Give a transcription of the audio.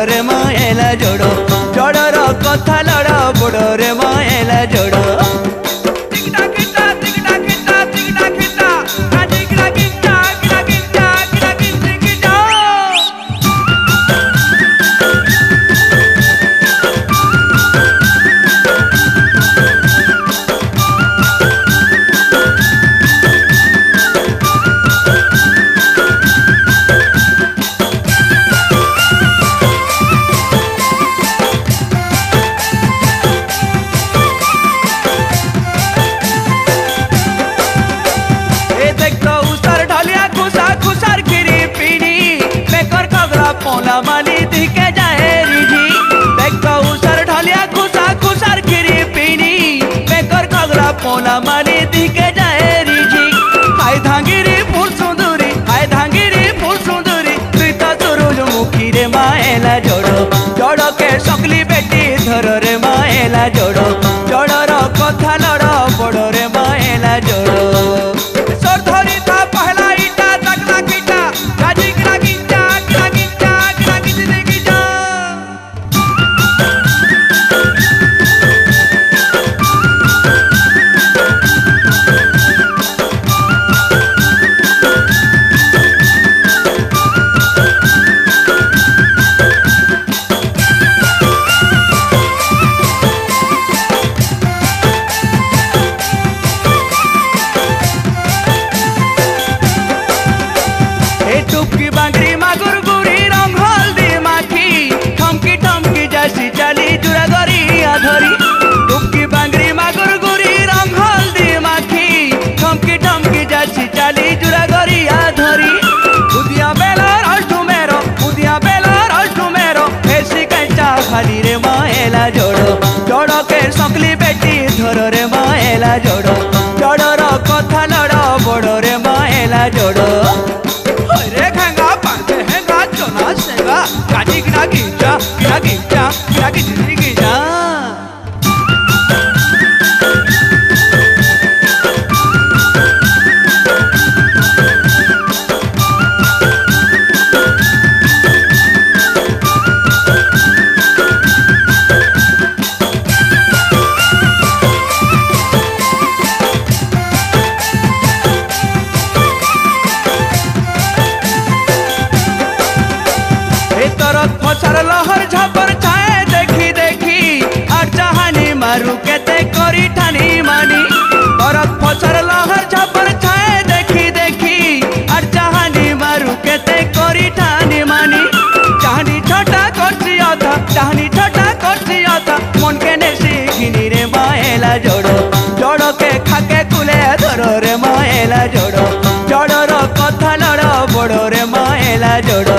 रे माएला जोड़ो जोड़र कथा लड़ बड़ रे माएला जोड़ो पोला माली दिखे जाए रिझी देखो उसर ढलिया खुशा खुशार खिरी पीनी बेकर कगरा पोला माली दिखे जाए रिझी हाय धांगिरी फूल सुंदरी हाय धांगिरी फूल सुंदरी तुई तो सुरुज मुखी रे माएला जोड़ो जोड़ो के सकली बेटी धर रे माएला जोड़ो जोड़र कथा लड़ बड़ रे माएला जोड़ो सर धरी था पहला ईटा तकला कीटा गाजी गिरा गिंजा टुपकी बांगड़ी मागुर गुरी रंग हल्दी माखी ठमकी ठमकी जासी चाली जुड़ा गरी आधरी टुपकी बांगड़ी मागुर गुरी रंग हल्दी माखी ठमकी ठमकी जासी चाली जुड़ा गरी आधरी उदिया बेला अष्टु मेरो ऐसी कंचा खाली रे माएला जोड़ो जोड़ो के सकली बेटी धर रे माएला जोड़ो जोड़र कथा लड़ बड़ रे माएला जोड़ो रे खांगा पांचे हैंगा चोना सेगा गाजी गिरा गिंजा गिरा गिंजा गिरा गिंजी गिंजा तरत फसार लहर झपर छाए देखी देखी और चाहानी मारू केते करी ठानी मानी तरत फसार लहर झपर छाए देखी देखी और चाहानी मारू केते करी ठानी मानी चाहनी छोटा करसी अथा मन के नेसी घिनी रे माएला जोड़ो जोड़ो के खाके कुले धरो रे माएला जोड़ो जोड़र कथा लड़ बड़ रे माएला जोड़ो